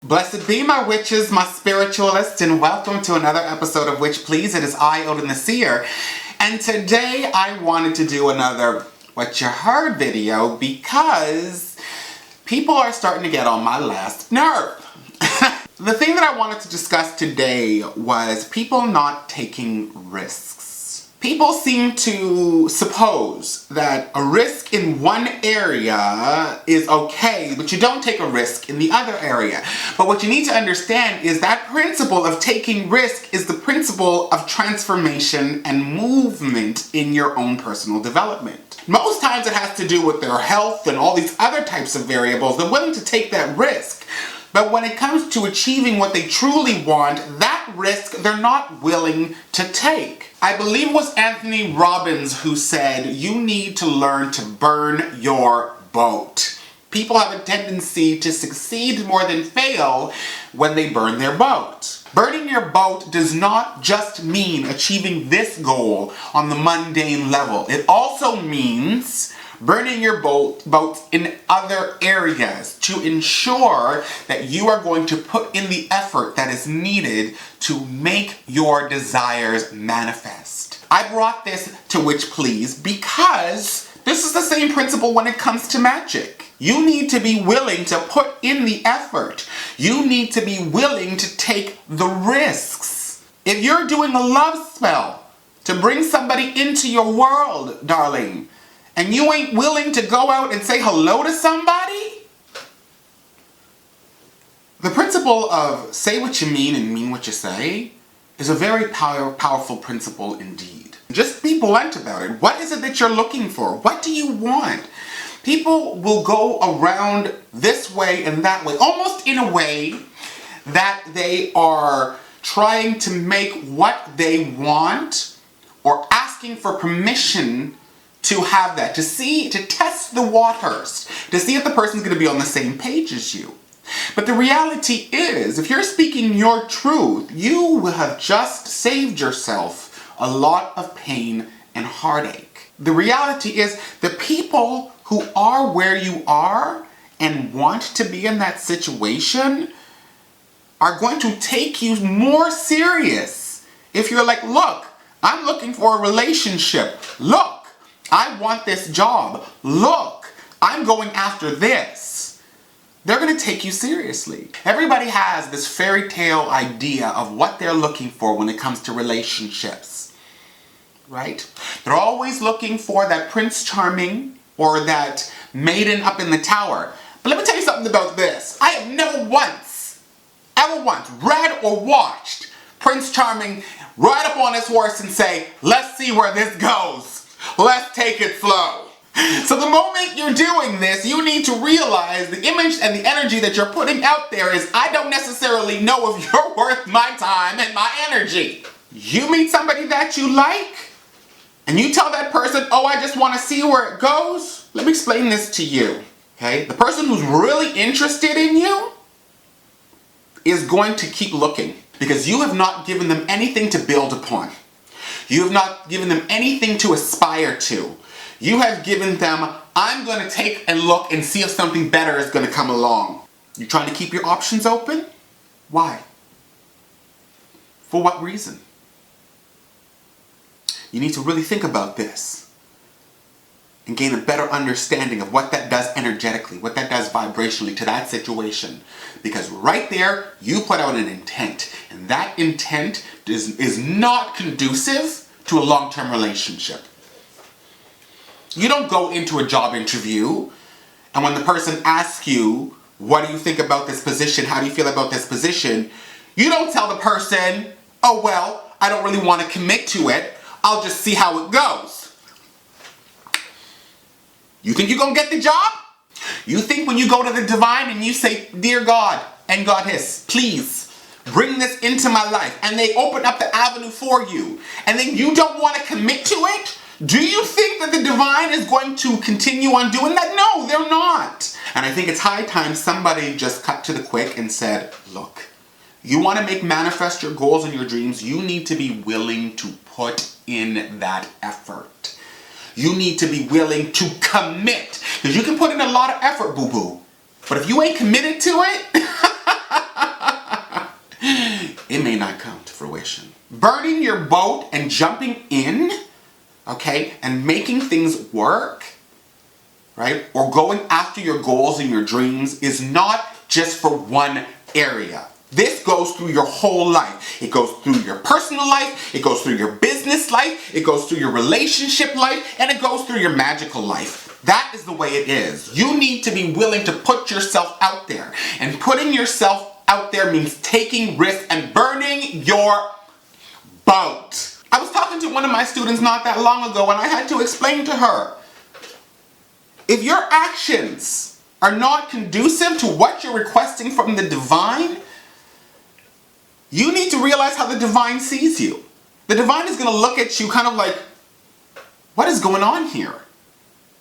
Blessed be my witches, my spiritualists, and welcome to another episode of Witch Please. It is I, Odin the Seer, and today I wanted to do another What You Heard video because people are starting to get on my last nerve. The thing that I wanted to discuss today was people not taking risks. People seem to suppose that a risk in one area is okay, but you don't take a risk in the other area. But what you need to understand is that principle of taking risk is the principle of transformation and movement in your own personal development. Most times it has to do with their health and all these other types of variables. They're willing to take that risk. But when it comes to achieving what they truly want, that risk they're not willing to take. I believe it was Anthony Robbins who said, you need to learn to burn your boat. People have a tendency to succeed more than fail when they burn their boat. Burning your boat does not just mean achieving this goal on the mundane level. It also means burning your boats in other areas to ensure that you are going to put in the effort that is needed to make your desires manifest. I brought this to Witch Please because this is the same principle when it comes to magic. You need to be willing to put in the effort. You need to be willing to take the risks. If you're doing a love spell to bring somebody into your world, darling, and you ain't willing to go out and say hello to somebody? The principle of say what you mean and mean what you say is a very powerful principle indeed. Just be blunt about it. What is it that you're looking for? What do you want? People will go around this way and that way, almost in a way that they are trying to make what they want or asking for permission to have that, to test the waters, to see if the person's going to be on the same page as you. But the reality is, if you're speaking your truth, you will have just saved yourself a lot of pain and heartache. The reality is, the people who are where you are and want to be in that situation are going to take you more serious. If you're like, look, I'm looking for a relationship. Look, I want this job. Look, I'm going after this. They're going to take you seriously. Everybody has this fairy tale idea of what they're looking for when it comes to relationships, right? They're always looking for that Prince Charming or that maiden up in the tower. But let me tell you something about this. I have never once, ever once, read or watched Prince Charming ride up on his horse and say, let's see where this goes. Let's take it slow. So the moment you're doing this, you need to realize the image and the energy that you're putting out there is, I don't necessarily know if you're worth my time and my energy. You meet somebody that you like, and you tell that person, oh, I just want to see where it goes. Let me explain this to you, okay? The person who's really interested in you is going to keep looking because you have not given them anything to build upon. You have not given them anything to aspire to. You have given them, I'm going to take and look and see if something better is going to come along. You're trying to keep your options open? Why? For what reason? You need to really think about this and gain a better understanding of what that does energetically, what that does vibrationally to that situation. Because right there, you put out an intent, and that intent is not conducive to a long-term relationship. You don't go into a job interview, and when the person asks you, what do you think about this position? How do you feel about this position? You don't tell the person, oh, well, I don't really want to commit to it. I'll just see how it goes. You think you're going to get the job? You think when you go to the divine and you say, dear God and Goddess, please bring this into my life, and they open up the avenue for you, and then you don't want to commit to it? Do you think that the divine is going to continue on doing that? No, they're not. And I think it's high time somebody just cut to the quick and said, look, you want to make manifest your goals and your dreams, you need to be willing to put in that effort. You need to be willing to commit. Because you can put in a lot of effort, boo-boo. But if you ain't committed to it, it may not come to fruition. Burning your boat and jumping in, okay, and making things work, right, or going after your goals and your dreams is not just for one area. This goes through your whole life. It goes through your personal life, it goes through your business life, it goes through your relationship life, and it goes through your magical life. That is the way it is. You need to be willing to put yourself out there. And putting yourself out there means taking risks and burning your boat. I was talking to one of my students not that long ago, and I had to explain to her, if your actions are not conducive to what you're requesting from the divine, you need to realize how the divine sees you. The divine is going to look at you kind of like, what is going on here?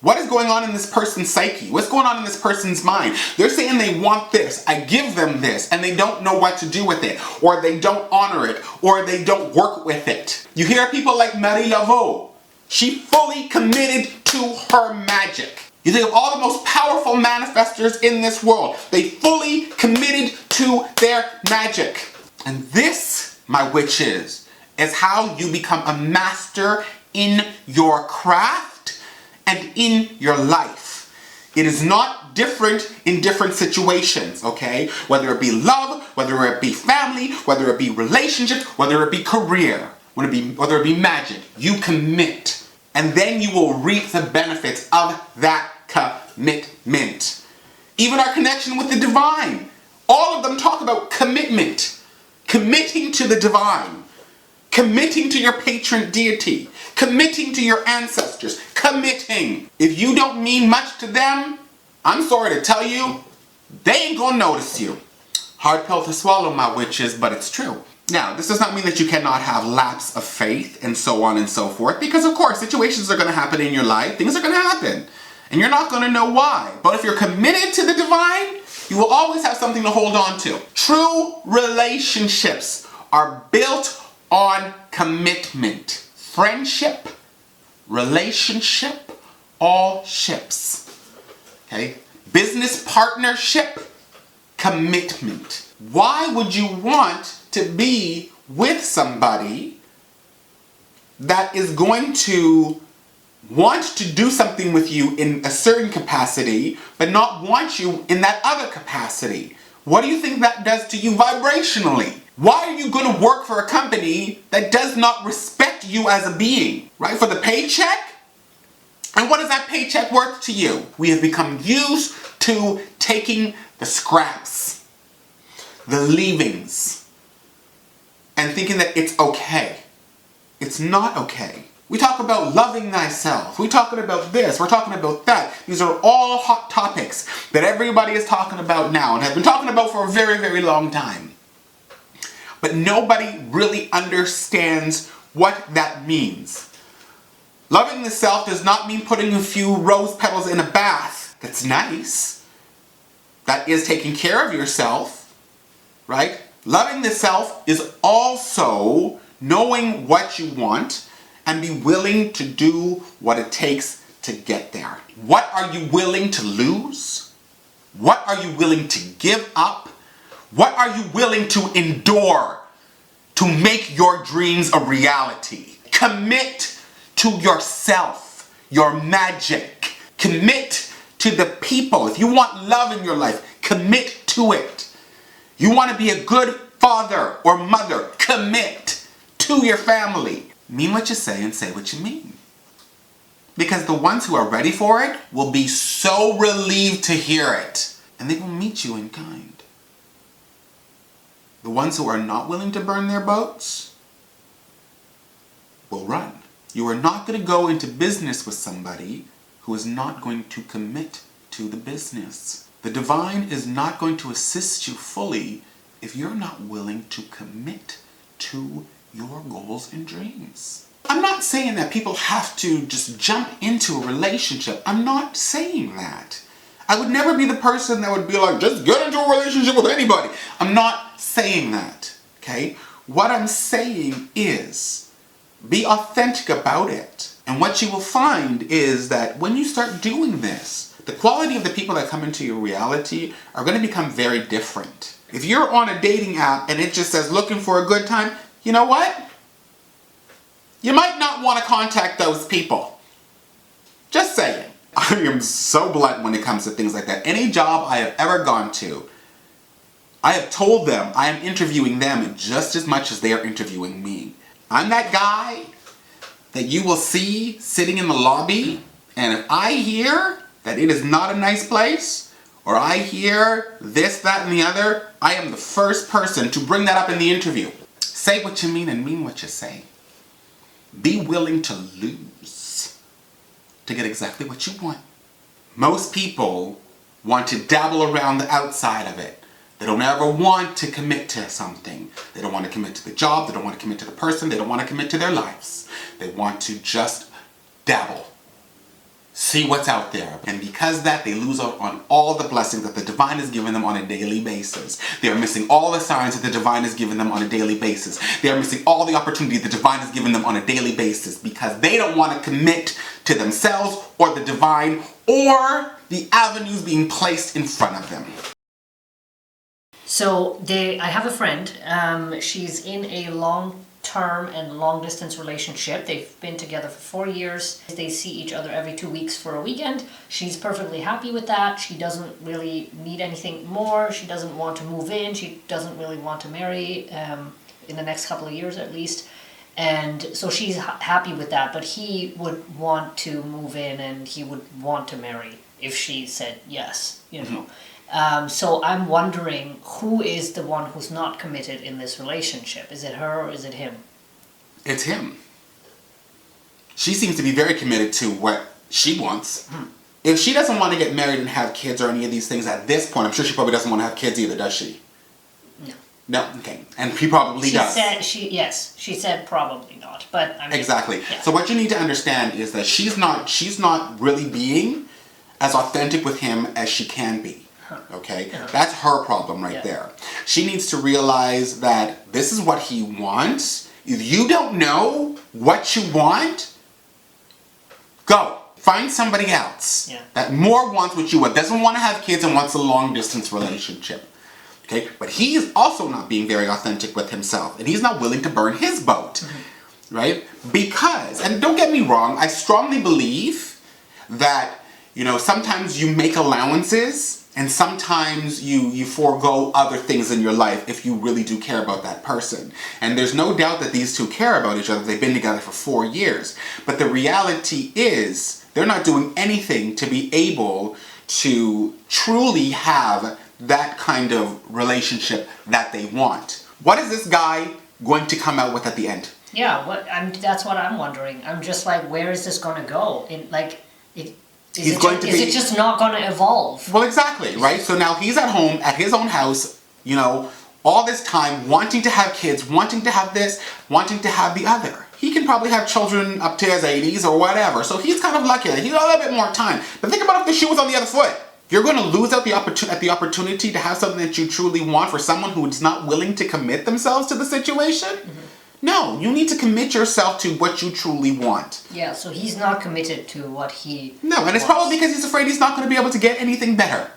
What is going on in this person's psyche? What's going on in this person's mind? They're saying they want this. I give them this, and they don't know what to do with it, or they don't honor it, or they don't work with it. You hear people like Marie Laveau. She fully committed to her magic. You think of all the most powerful manifestors in this world. They fully committed to their magic. And this, my witches, is how you become a master in your craft and in your life. It is not different in different situations, okay? Whether it be love, whether it be family, whether it be relationships, whether it be career, whether it be magic, you commit. And then you will reap the benefits of that commitment. Even our connection with the divine, all of them talk about commitment. Committing to the divine, committing to your patron deity, committing to your ancestors, committing. If you don't mean much to them, I'm sorry to tell you, they ain't gonna notice you. Hard pill to swallow, my witches, but it's true. Now, this does not mean that you cannot have lapse of faith and so on and so forth, because of course, situations are gonna happen in your life, things are gonna happen, and you're not gonna know why. But if you're committed to the divine, you will always have something to hold on to. True relationships are built on commitment. Friendship, relationship, all ships. Okay? Business partnership, commitment. Why would you want to be with somebody that is going to want to do something with you in a certain capacity, but not want you in that other capacity? What do you think that does to you vibrationally? Why are you going to work for a company that does not respect you as a being? Right? For the paycheck? And what is that paycheck worth to you? We have become used to taking the scraps, the leavings, and thinking that it's okay. It's not okay. We talk about loving thyself. We're talking about this. We're talking about that. These are all hot topics that everybody is talking about now and have been talking about for a very, very long time. But nobody really understands what that means. Loving the self does not mean putting a few rose petals in a bath. That's nice. That is taking care of yourself, right? Loving the self is also knowing what you want and be willing to do what it takes to get there. What are you willing to lose? What are you willing to give up? What are you willing to endure to make your dreams a reality? Commit to yourself, your magic. Commit to the people. If you want love in your life, commit to it. You want to be a good father or mother, commit to your family. Mean what you say and say what you mean. Because the ones who are ready for it will be so relieved to hear it. And they will meet you in kind. The ones who are not willing to burn their boats will run. You are not going to go into business with somebody who is not going to commit to the business. The divine is not going to assist you fully if you're not willing to commit to your goals and dreams. I'm not saying that people have to just jump into a relationship. I'm not saying that. I would never be the person that would be like, just get into a relationship with anybody. I'm not saying that, okay? What I'm saying is, be authentic about it. And what you will find is that when you start doing this, the quality of the people that come into your reality are going to become very different. If you're on a dating app and it just says looking for a good time, you know what? You might not want to contact those people. Just saying. I am so blunt when it comes to things like that. Any job I have ever gone to, I have told them I am interviewing them just as much as they are interviewing me. I'm that guy that you will see sitting in the lobby, and if I hear that it is not a nice place, or I hear this, that, and the other, I am the first person to bring that up in the interview. Say what you mean and mean what you say. Be willing to lose to get exactly what you want. Most people want to dabble around the outside of it. They don't ever want to commit to something. They don't want to commit to the job. They don't want to commit to the person. They don't want to commit to their lives. They want to just dabble. See what's out there. And because of that, they lose out on all the blessings that the divine has given them on a daily basis. They are missing all the signs that the divine has given them on a daily basis. They are missing all the opportunity the divine has given them on a daily basis because they don't want to commit to themselves or the divine or the avenues being placed in front of them. So I have a friend, she's in a long-term and long-distance relationship. They've been together for 4 years. They see each other every 2 weeks for a weekend. She's perfectly happy with that. She doesn't really need anything more. She doesn't want to move in. She doesn't really want to marry in the next couple of years at least. And so she's happy with that, but he would want to move in and he would want to marry if she said yes, you know. So I'm wondering, who is the one who's not committed in this relationship? Is it her or is it him? It's him. She seems to be very committed to what she wants. If she doesn't want to get married and have kids or any of these things at this point, I'm sure she probably doesn't want to have kids either, does she? No. No? Okay. And he probably does. She said probably not, but I mean... Exactly. Yeah. So what you need to understand is that she's not really being as authentic with him as she can be. Okay? Yeah. That's her problem right there. She needs to realize that this is what he wants. If you don't know what you want, go. Find somebody else that more wants what you want, doesn't want to have kids and wants a long distance relationship. Okay? But he is also not being very authentic with himself, and he's not willing to burn his boat. Right? Because, and don't get me wrong, I strongly believe that, you know, sometimes you make allowances and sometimes you forego other things in your life if you really do care about that person. And there's no doubt that these two care about each other. They've been together for 4 years. But the reality is they're not doing anything to be able to truly have that kind of relationship that they want. What is this guy going to come out with at the end? Yeah, that's what I'm wondering. I'm just like, where is this going to go? Is it just not going to evolve? Well, exactly, right? So now he's at home, at his own house, you know, all this time, wanting to have kids, wanting to have this, wanting to have the other. He can probably have children up to his 80s or whatever, so he's kind of lucky that he's got a little bit more time. But think about if the shoe was on the other foot. You're going to lose out the opportunity to have something that you truly want for someone who is not willing to commit themselves to the situation? No, you need to commit yourself to what you truly want. Yeah, so he's not committed to what he No, and it's probably because he's afraid he's not going to be able to get anything better.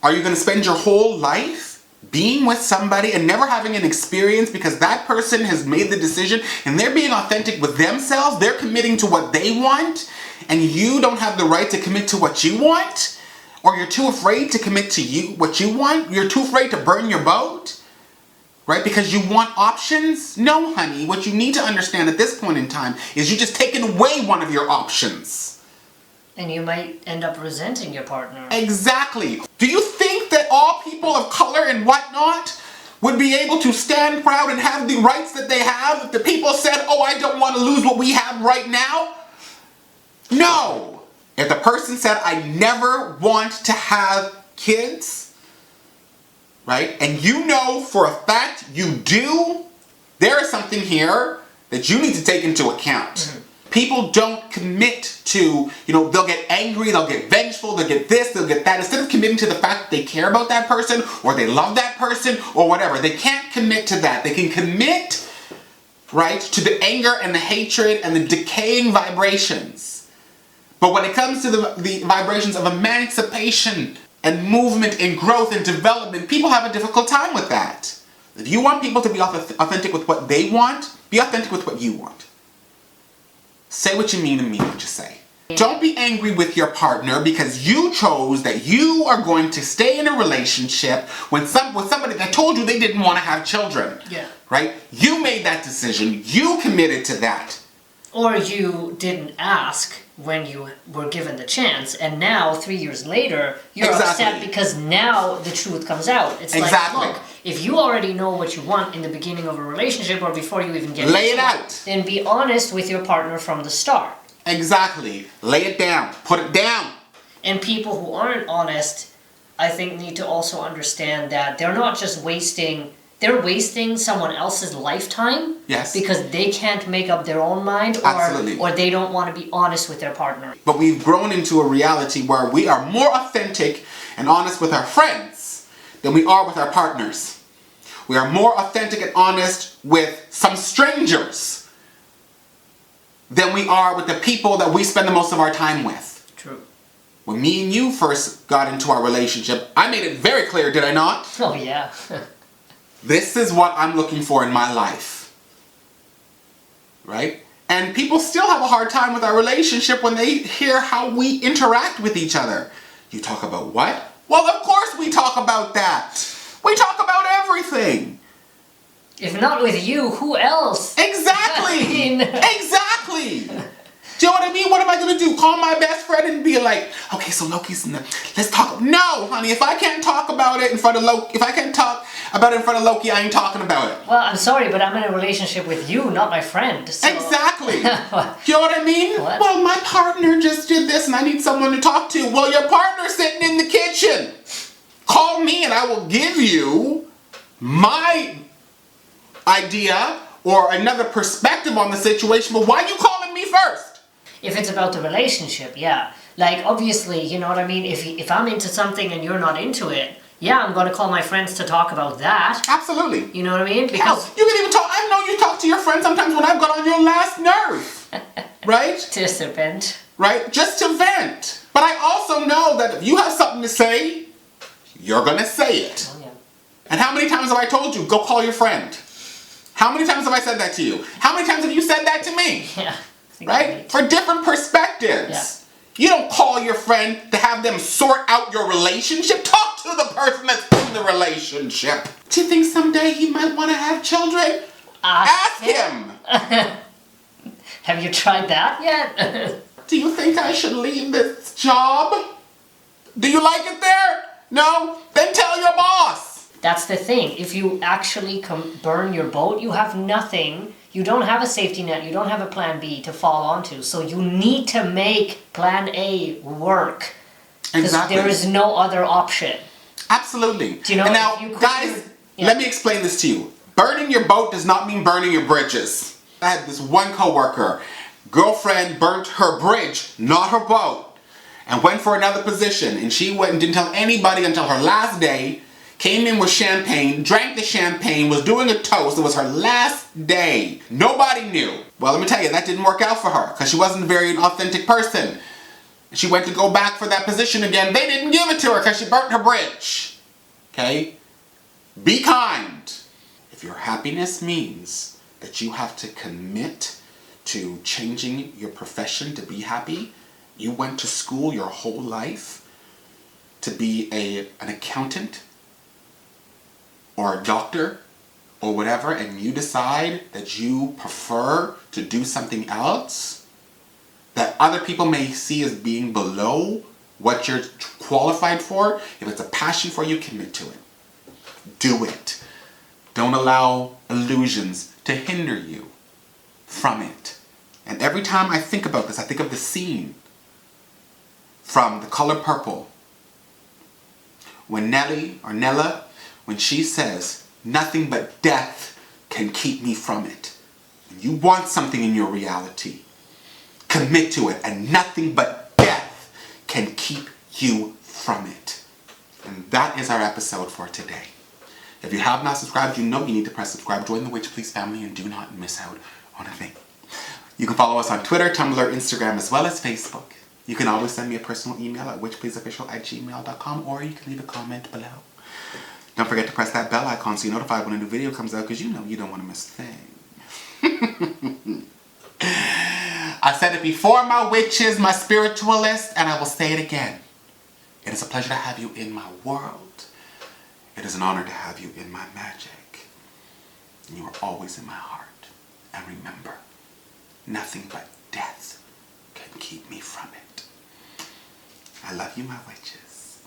Are you going to spend your whole life being with somebody and never having an experience because that person has made the decision and they're being authentic with themselves, they're committing to what they want, and you don't have the right to commit to what you want? Or you're too afraid to commit to what you want? You're too afraid to burn your boat? Right? Because you want options? No, honey. What you need to understand at this point in time is you're just taking away one of your options. And you might end up resenting your partner. Exactly. Do you think that all people of color and whatnot would be able to stand proud and have the rights that they have if the people said, oh, I don't want to lose what we have right now? No. If the person said, I never want to have kids, right? And you know for a fact you do, there is something here that you need to take into account. People don't commit to, you know, they'll get angry, they'll get vengeful, they'll get this, they'll get that. Instead of committing to the fact that they care about that person or they love that person or whatever, they can't commit to that. They can commit, right, to the anger and the hatred and the decaying vibrations. But when it comes to the vibrations of emancipation, and movement and growth and development, people have a difficult time with that. If you want people to be authentic with what they want, be authentic with what you want. Say what you mean and mean what you say. Don't be angry with your partner because you chose that you are going to stay in a relationship with somebody that told you they didn't want to have children. Yeah. Right? You made that decision. You committed to that. Or you didn't ask when you were given the chance, and now 3 years later you're upset because now the truth comes out. It's like, look, if you already know what you want in the beginning of a relationship or before you even get lay it out, then be honest with your partner from the start. Exactly. Lay it down. Put it down. And people who aren't honest, I think, need to also understand that they're not just wasting someone else's lifetime. Yes. Because they can't make up their own mind, or they don't want to be honest with their partner. But we've grown into a reality where we are more authentic and honest with our friends than we are with our partners. We are more authentic and honest with some strangers than we are with the people that we spend the most of our time with. True. When me and you first got into our relationship, I made it very clear, did I not? Oh, yeah. This is what I'm looking for in my life. Right? And people still have a hard time with our relationship when they hear how we interact with each other. You talk about what? Well, of course we talk about that. We talk about everything. If not with you, who else? Exactly! Exactly! Do you know what I mean? What am I going to do? Call my best friend and be like, okay, so Loki's in the... Let's talk... No, honey, if I can't talk about it in front of Loki... If I can't talk about it in front of Loki, I ain't talking about it. Well, I'm sorry, but I'm in a relationship with you, not my friend. So... Exactly. You know what I mean? What? Well, my partner just did this and I need someone to talk to. Well, your partner's sitting in the kitchen. Call me and I will give you my idea or another perspective on the situation, but why are you calling me first? If it's about the relationship, yeah. Like, obviously, you know what I mean? If I'm into something and you're not into it, yeah, I'm going to call my friends to talk about that. Absolutely. You know what I mean? Because you can even talk... I know you talk to your friends sometimes when I've got on your last nerve. Right? Just a vent. Right? Just to vent. But I also know that if you have something to say, you're going to say it. Oh, yeah. And how many times have I told you, go call your friend? How many times have I said that to you? How many times have you said that to me? Yeah. Right? For different perspectives. Yeah. You don't call your friend to have them sort out your relationship. Talk to the person that's in the relationship. Do you think someday he might want to have children? Ask him. Have you tried that yet? Do you think I should leave this job? Do you like it there? No? Then tell your boss. That's the thing. If you actually burn your boat, you have nothing. You don't have a safety net. You don't have a plan B to fall onto. So you need to make plan A work. Exactly. There is no other option. Absolutely. Do you know, and now, guys, let me explain this to you. Burning your boat does not mean burning your bridges. I had this one coworker. Girlfriend burnt her bridge, not her boat, and went for another position. And she went and didn't tell anybody until her last day. Came in with champagne, drank the champagne, was doing a toast. It was her last day. Nobody knew. Well, let me tell you, that didn't work out for her because she wasn't a very authentic person. She went to go back for that position again. They didn't give it to her because she burnt her bridge. Okay? Be kind. If your happiness means that you have to commit to changing your profession to be happy, you went to school your whole life to be an accountant, or a doctor, or whatever, and you decide that you prefer to do something else that other people may see as being below what you're qualified for, if it's a passion for you, commit to it. Do it. Don't allow illusions to hinder you from it. And every time I think about this, I think of the scene from The Color Purple when Nella, when she says, nothing but death can keep me from it. When you want something in your reality, commit to it, and nothing but death can keep you from it. And that is our episode for today. If you have not subscribed, you know you need to press subscribe, join the Witch Please family, and do not miss out on a thing. You can follow us on Twitter, Tumblr, Instagram, as well as Facebook. You can always send me a personal email at witchpleaseofficial@gmail.com, or you can leave a comment below. Don't forget to press that bell icon so you're notified when a new video comes out, because you know you don't want to miss a thing. I said it before, my witches, my spiritualists, and I will say it again. It is a pleasure to have you in my world. It is an honor to have you in my magic. And you are always in my heart. And remember, nothing but death can keep me from it. I love you, my witches.